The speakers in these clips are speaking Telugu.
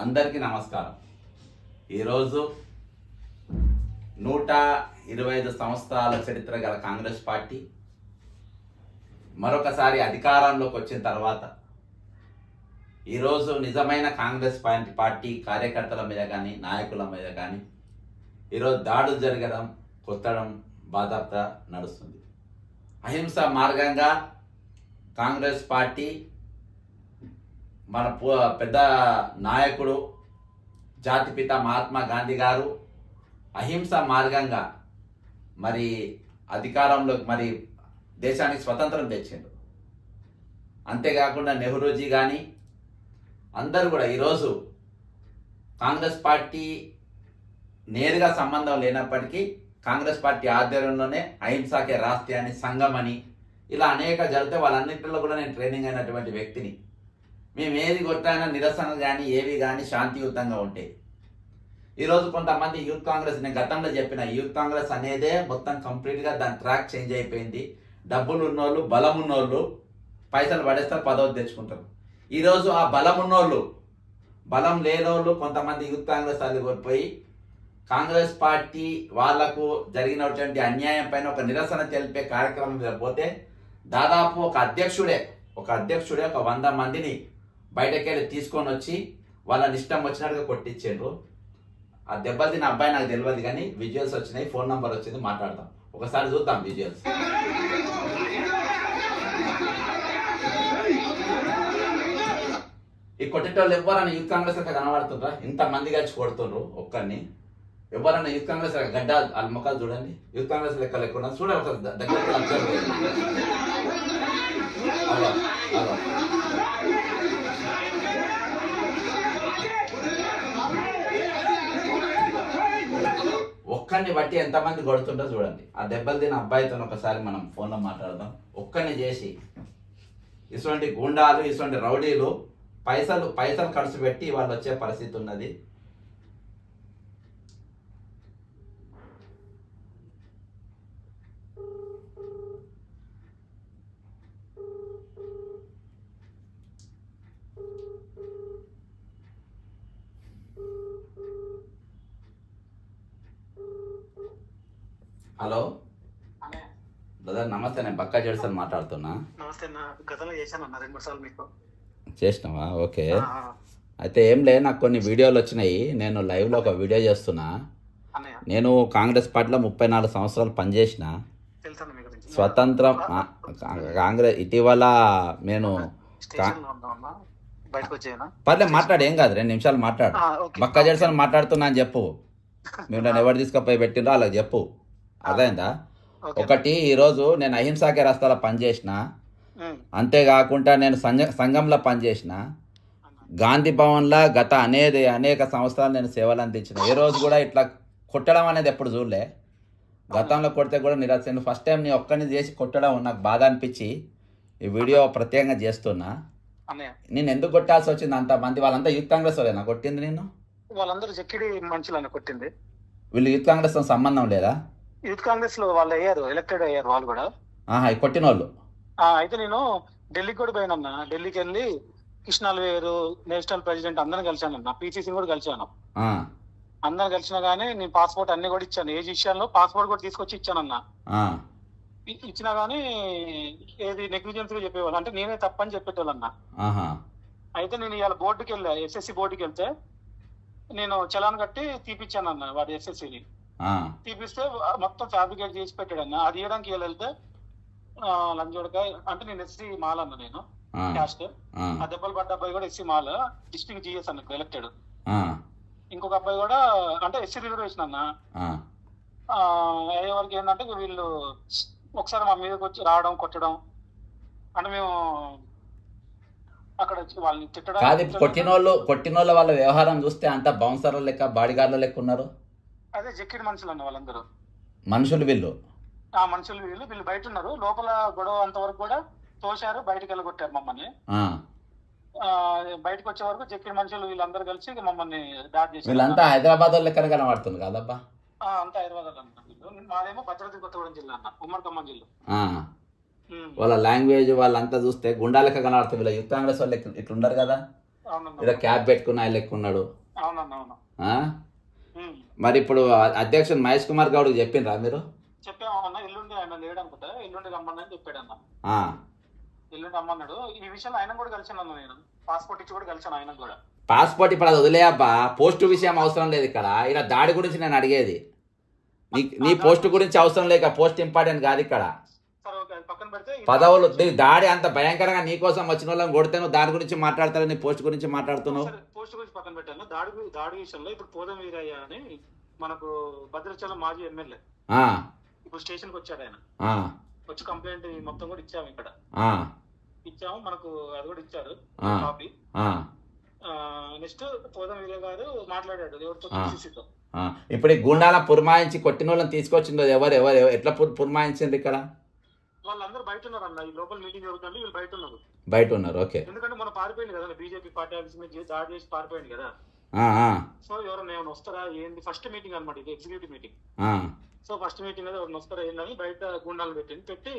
అందరికీ నమస్కారం. ఈరోజు 125 సంవత్సరాల చరిత్ర గల కాంగ్రెస్ పార్టీ మరొకసారి అధికారంలోకి వచ్చిన తర్వాత ఈరోజు నిజమైన కాంగ్రెస్ పార్టీ కార్యకర్తల మీద కానీ నాయకుల మీద కానీ ఈరోజు దాడులు జరగడం కొత్తడం బాధాప్త నడుస్తుంది. అహింస మార్గంగా కాంగ్రెస్ పార్టీ మన పెద్ద నాయకుడు జాతిపిత మహాత్మా గాంధీ గారు అహింస మార్గంగా మరి అధికారంలో మరి దేశానికి స్వతంత్రం తెచ్చిండు. అంతేకాకుండా నెహ్రూజీ కానీ అందరూ కూడా ఈరోజు కాంగ్రెస్ పార్టీ నేరుగా సంబంధం లేనప్పటికీ కాంగ్రెస్ పార్టీ ఆధ్వర్యంలోనే అహింసాకే రాష్ట్రీయ అని సంఘం అని ఇలా అనేక జరిగితే వాళ్ళన్నింటిలో కూడా నేను ట్రైనింగ్ అయినటువంటి వ్యక్తిని. మేము ఏది కొట్టాయినా నిరసన కానీ ఏవి కానీ శాంతియుతంగా ఉంటాయి. ఈరోజు కొంతమంది యూత్ కాంగ్రెస్, నేను గతంలో చెప్పిన యూత్ కాంగ్రెస్ అనేదే మొత్తం కంప్లీట్గా దాని ట్రాక్ చేంజ్ అయిపోయింది. డబ్బులు ఉన్నోళ్ళు, బలం ఉన్నోళ్ళు పైసలు పడేస్తారు, పదవి తెచ్చుకుంటారు. ఈరోజు ఆ బలం ఉన్నోళ్ళు, బలం లేనోళ్ళు కొంతమంది యూత్ కాంగ్రెస్ అది కోల్పోయి కాంగ్రెస్ పార్టీ వాళ్లకు జరిగినటువంటి అన్యాయం పైన ఒక నిరసన తెలిపే కార్యక్రమం మీద పోతే దాదాపు ఒక అధ్యక్షుడే ఒక 100 మందిని బయటకెళ్ళి తీసుకొని వచ్చి వాళ్ళని ఇష్టం వచ్చినట్టుగా కొట్టించారు. ఆ దెబ్బలు తిన అబ్బాయి నాకు తెలియదు కానీ విజువల్స్ వచ్చినాయి, ఫోన్ నంబర్ వచ్చింది, మాట్లాడదాం. ఒకసారి చూద్దాం విజువల్స్. ఈ కొట్టేటోళ్ళు ఎవరన్నా యూత్ కాంగ్రెస్ లెక్క కనబడుతుండ్రా? ఇంతమంది కలిసి కొడుతుండ్రు ఒక్కరిని. ఎవరన్నా యూత్ కాంగ్రెస్ గడ్డ వాళ్ళ ముఖాలు చూడండి, యూత్ కాంగ్రెస్ లెక్క లెక్క చూడండి, ఒక దగ్గర ఒక్కడిని బట్టి ఎంతమంది కొడుతుంటో చూడండి. ఆ దెబ్బలు తిన అబ్బాయితో ఒకసారి మనం ఫోన్లో మాట్లాడదాం. ఒక్కడిని చేసి ఇటువంటి గుండాలు, ఇటువంటి రౌడీలు పైసలు ఖర్చు పెట్టి వాళ్ళు వచ్చే పరిస్థితి ఉన్నది. హలో బ్రదర్, నమస్తే. నేను బక్కా జడ్సన్ మాట్లాడుతున్నా. నమస్తే. గతంలో చేశాను 2-3 సార్లు మీకు. చేసినావా? ఓకే. అయితే ఏం లేదు, నాకు కొన్ని వీడియోలు వచ్చినాయి. నేను లైవ్లో ఒక వీడియో చేస్తున్నా. నేను కాంగ్రెస్ పార్టీలో 34 సంవత్సరాలు పనిచేసిన. స్వతంత్రం కాంగ్రెస్ ఇటీవల నేను పర్లేదు మాట్లాడు, ఏం కాదు, 2 నిమిషాలు మాట్లాడు. బక్కా జడ్సన్ మాట్లాడుతున్నా అని చెప్పు. మేము నన్ను ఎవరు తీసుకుపోయి పెట్టిండ్రో అలా చెప్పు, అర్థమైందా? ఒకటి, ఈరోజు నేను అహింసాకే రస్తాలో పనిచేసిన, అంతేకాకుండా నేను సంఘంలో పనిచేసిన, గాంధీ భవన్లో గత అనేక సంవత్సరాలు నేను సేవలు అందించిన. ఏ రోజు కూడా ఇట్లా కొట్టడం అనేది ఎప్పుడు చూడలే. గతంలో కొడితే కూడా నిరాశ. ఫస్ట్ టైం నీ ఒక్కడిని చేసి కొట్టడం నాకు బాధ అనిపించి ఈ వీడియో ప్రత్యేకంగా చేస్తున్నా. నేను ఎందుకు కొట్టాల్సి వచ్చింది? అంతమంది వాళ్ళంతా యూత్ కాంగ్రెస్ వాళ్ళేనా కొట్టింది? నేను వాళ్ళందరూ జక్కిడి మనుషులను కొట్టింది. వీళ్ళు యూత్ కాంగ్రెస్ తో సంబంధం లేదా? యూత్ కాంగ్రెస్ లో వాళ్ళు అయ్యారు, ఎలక్టెడ్ అయ్యారు వాళ్ళు కూడా. కొట్టిన వాళ్ళు. అయితే నేను ఢిల్లీకి కూడా పోయినన్నా. ఢిల్లీకి వెళ్ళి కృష్ణాలు వేరు, నేషనల్ ప్రెసిడెంట్ అందరిని కలిశానన్నా. పిసిసి కూడా కలిశాను. అందరిని కలిసినా గానీ నేను పాస్పోర్ట్ అన్ని కూడా ఇచ్చాను. ఏజ్ విషయాల్లో పాస్పోర్ట్ కూడా తీసుకొచ్చి ఇచ్చానన్నా. ఇచ్చినా గానీ ఏది నెగ్లిజెన్స్ గా చెప్పేవాళ్ళు, అంటే నేనే తప్పని చెప్పేటోళ్ళన్నా. అయితే నేను ఇవాళ బోర్డుకి వెళ్ళా, ఎస్ఎస్సి బోర్డుకి వెళ్తే నేను చలాన్ కట్టి తీపిచ్చానన్న. వాడి ఎస్ఎస్సిని తీపిస్తే మొత్తం ఫ్యాబ్రికేట్ చేసి పెట్టాడన్న. అది ఇవ్వడానికి వెళ్తే లంజోడకాయ అంటే నేను ఎస్సీ మాల్ అన్న, నేను క్యాస్ట్. ఆ దెబ్బలు పడ్డ అబ్బాయి కూడా ఎస్సీ మాల్, డిస్ట్రిక్ట్ జిఎస్ అన్న ఎలక్టెడ్. ఇంకొక అబ్బాయి కూడా అంటే ఎస్సీ రిజర్వేషన్ అన్న. అయ్యే వరకు ఏంటంటే వీళ్ళు ఒకసారి మా మీదకి వచ్చి రావడం, కొట్టడం, అంటే మేము అక్కడ వాళ్ళని తిట్టడం. కొట్టినోళ్ళ వాళ్ళ వ్యవహారం చూస్తే అంత బౌన్సర్ల లెక్క, బాడీగార్డ్ల లెక్క ఉన్నారు. అదే జక్కిడి మనుషులు అన్న వాళ్ళందరూ. మనుషులు వీళ్ళు వీళ్ళు బయట ఉన్నారు. లోపల గొడవ అంతవరకు కూడా తోశారు, బయటకు వెళ్ళగొట్టారు మమ్మల్ని. బయటకు వచ్చే వరకు జక్కిడి మనుషులు వీళ్ళందరూ కలిసి మమ్మల్ని దాడి చేశారు. వీళ్ళంతా హైదరాబాద్ లెక్క కనబడుతుంది కదబ్బా? అంతా హైదరాబాద్ అన్న. మాదేమో భద్రాద్రి కొత్తగూడెం జిల్లా అన్న, ఉమ్మడి ఖమ్మం జిల్లా. వాళ్ళ లాంగ్వేజ్ వాళ్ళంతా చూస్తే గుండా లెక్క కనబడుతుంది. వీళ్ళ యూత్ కాంగ్రెస్ వాళ్ళు ఇట్లుండరు కదా. ఏదో క్యాప్ పెట్టుకున్న ఆయన లెక్క ఉన్నాడు. అవునన్నా అవును. మరి ఇప్పుడు అధ్యక్షుడు మహేష్ కుమార్ గౌడ్కి చెప్పిండ్రా మీరు? చెప్పామన్నా, ఎల్లుండి ఆయన లేడు అనుకుంటా, ఎల్లుండి రమ్మని చెప్పాడన్న. ఎల్లుండి రమ్మన్నాడు. ఈ విషయంలో ఆయన కూడా కలిసాను నేను, పాస్పోర్ట్ ఇచ్చి కూడా కలిసాను ఆయన కూడా. పాస్పోర్ట్ ఇప్పుడు అది వదిలేయబ్బా, పోస్టు విషయం అవసరం లేదు ఇక్కడ. ఇలా దాడి గురించి నేను అడిగేది, నీ పోస్ట్ గురించి అవసరం లేక, పోస్ట్ ఇంపార్టెంట్ కాదు ఇక్కడ. పదవులు దాడి అంత భయంకరంగా నీకోసం వచ్చిన వాళ్ళని కొడితే నువ్వు దాని గురించి మాట్లాడతావు, నీ పోస్ట్ గురించి మాట్లాడుతున్నావు. పోస్ట్ గురించి పక్కన పెట్టాను. దాడి విషయంలో ఇప్పుడు పోదం వీరయ్య అని మనకు భద్రాచలం మాజీ ఎమ్మెల్యే ఇప్పుడు స్టేషన్ కి వచ్చాడు. ఆయన వచ్చి కంప్లైంట్ మొత్తం కూడా ఇచ్చాము, ఇక్కడ ఇచ్చాము, మనకు అది కూడా ఇచ్చారు కాపీ. నెక్స్ట్ పోదం వీరయ్య గారు మాట్లాడాడు ఎవరితో, పిసిసితో. ఇప్పుడు ఈ గుండాల పురమాయించి కొట్టిన వాళ్ళని తీసుకొచ్చిందో ఎవరు ఎవరు ఎట్లా పురమాయించింది ఇక్కడ? వాళ్ళందరూ బయట ఉన్నారు అన్న, ఈ లోపల మీటింగ్ జరుగుతుంది, వీళ్ళు బయట ఉన్నారు. బయట ఉన్నారు, ఓకే. ఎందుకంటే మనం పారిపోయింది కదా, బీజేపీ పార్టీ ఆఫీస్ మీద దాడి చేసి పారిపోయింది కదా. సో ఎవరైనా ఏమైనా వస్తారా ఏంది, ఫస్ట్ మీటింగ్ అనమాట ఇది, executive meeting. So first meeting అయితే ఎవరైనా వస్తారా ఏందని బయట గుండాలు పెట్టి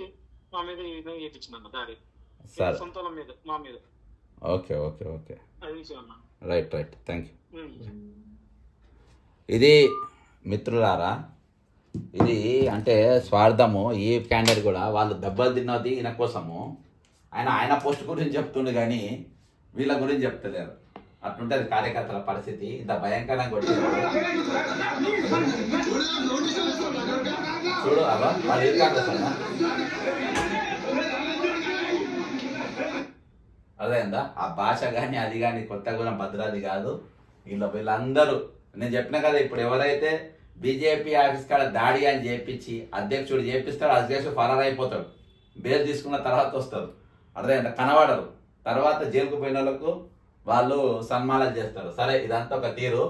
మా మీద చేయించిందన్న దాడి, సొంత మీద మా మీద. ఓకే ఓకే ఓకే, అది విషయం అన్న. Right right, thank you. ఇది మిత్రులారా, ఇది అంటే స్వార్థము. ఈ క్యాండిడేట్ కూడా వాళ్ళు దెబ్బలు తిన్నది ఈయన కోసము. ఆయన పోస్ట్ గురించి చెప్తుండే కానీ వీళ్ళ గురించి చెప్తలేరు. అట్లుంటుంది కార్యకర్తల పరిస్థితి. ఇంత భయంకరంగా వచ్చింది చూడు. అలా వాళ్ళు ఏం కాకుండా అదేందా ఆ భాష కానీ అది కానీ కొత్తగూడెం భద్రాది కాదు. వీళ్ళందరూ నేను చెప్పిన కదా, ఇప్పుడు ఎవరైతే బీజేపీ ఆఫీస్ కాడ దాడి అని చేపించి అధ్యక్షుడు చేపిస్తాడు, అధ్యక్షుడు ఫరార్ అయిపోతాడు, బెయిల్ తీసుకున్న తర్వాత వస్తారు. అర్థమైందా? కనబడరు. తర్వాత జైలుకు పోయిన వాళ్ళకు వాళ్ళు సన్మానాలు చేస్తారు. సరే, ఇదంతా ఒక తీరు.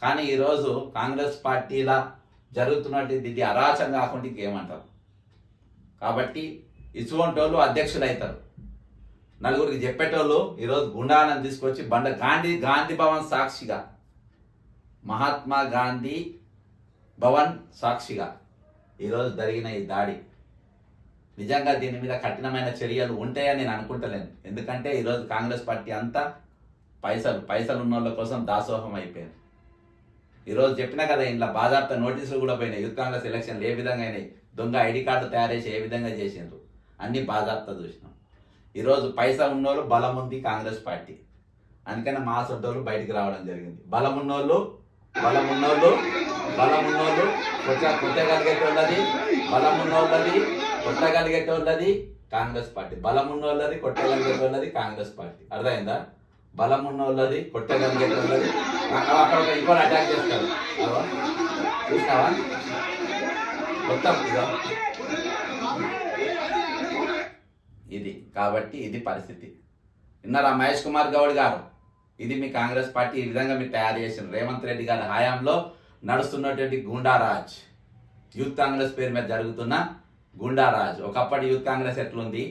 కానీ ఈరోజు కాంగ్రెస్ పార్టీలా జరుగుతున్నట్టు ఇది అరాచకం కాకుండా ఇంకేమంటారు? కాబట్టి ఇటువంటి వాళ్ళు అధ్యక్షులు అవుతారు. నలుగురికి చెప్పేటోళ్ళు ఈరోజు గుండాలను తీసుకొచ్చి గాంధీ భవన్ సాక్షిగా, మహాత్మా గాంధీ భవన్ సాక్షిగా ఈరోజు జరిగిన ఈ దాడి నిజంగా దీని మీద కఠినమైన చర్యలు ఉంటాయని నేను అనుకుంటలేను. ఎందుకంటే ఈరోజు కాంగ్రెస్ పార్టీ అంతా పైసలు ఉన్న వాళ్ళ కోసం దాసోహం అయిపోయింది. ఈరోజు చెప్పినా కదా, ఇంట్లో బాధాప్త నోటీసులు కూడా పోయినాయి. యూత్ కాంగ్రెస్ ఎలక్షన్లు ఏ విధంగా అయినాయి, దొంగ ఐడి కార్డు తయారు చేసి ఏ విధంగా చేసిండ్రు, అన్ని బాధాప్త చూసినాం. ఈరోజు పైసా ఉన్నోళ్ళు, బలం ఉంది కాంగ్రెస్ పార్టీ, అందుకని మా సొంతోళ్ళు బయటికి రావడం జరిగింది. బలం ఉన్నోళ్ళు కొట్టగలిగేటోళ్ళది, బలం ఉన్నోళ్ళది కొట్టగలిగేటోళ్ళది కాంగ్రెస్ పార్టీ, బలం ఉన్నోళ్ళది కొట్టగలిగేటోళ్ళది కాంగ్రెస్ పార్టీ. అర్థమైందా? బలం ఉన్నోళ్ళది కొట్టగలిగేటోళ్ళది. అక్కడ ఇంకో అటాక్ చేస్తారు, చూసినావా? మొత్తం ఇది. కాబట్టి ఇది పరిస్థితి. విన్నారా మహేష్ కుమార్ గౌడ్ గారు? ఇది మీ కాంగ్రెస్ పార్టీ ఈ విధంగా మీరు తయారు చేసిన రేవంత్ రెడ్డి గారి హయాంలో నడుస్తున్నటువంటి గుండారాజ్, యూత్ కాంగ్రెస్ పేరు మీద జరుగుతున్న గుండారాజ్. ఒకప్పటి యూత్ కాంగ్రెస్ ఎట్లుంది?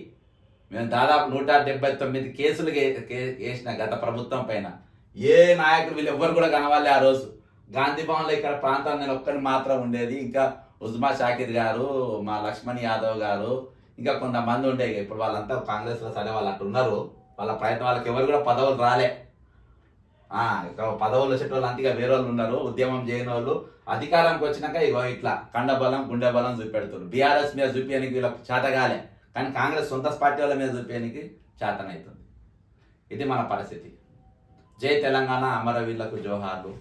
మేము దాదాపు 179 కేసులు వేసిన గత ప్రభుత్వం పైన. ఏ నాయకులు వీళ్ళు ఎవ్వరు కూడా కనవాలి. ఆ రోజు గాంధీ భవన్లో ఇక్కడ ప్రాంతాన్ని నేను ఒక్కరిని మాత్రం ఉండేది. ఇంకా ఉజ్మా షాకిర్ గారు, మా లక్ష్మణ్ యాదవ్ గారు, ఇంకా కొంతమంది ఉండేవి. ఇప్పుడు వాళ్ళంతా కాంగ్రెస్లో సరే వాళ్ళు అట్లా ఉన్నారు. వాళ్ళ ప్రయత్నం, వాళ్ళకి ఎవరు కూడా పదవులు రాలే. పదవులు వచ్చేటోళ్ళు అంతగా వేరే వాళ్ళు ఉన్నారు, ఉద్యమం చేయని వాళ్ళు. అధికారానికి వచ్చినాక ఇగో ఇట్లా కండబలం గుండె బలం చూపెడుతున్నారు. బీఆర్ఎస్ మీద చూపించడానికి వీళ్ళకి చేతగాలే, కానీ కాంగ్రెస్ సొంత పార్టీ వాళ్ళ మీద చూపించడానికి చేతనవుతుంది. ఇది మన పరిస్థితి. జై తెలంగాణ, అమరవీరులకు జోహార్లు.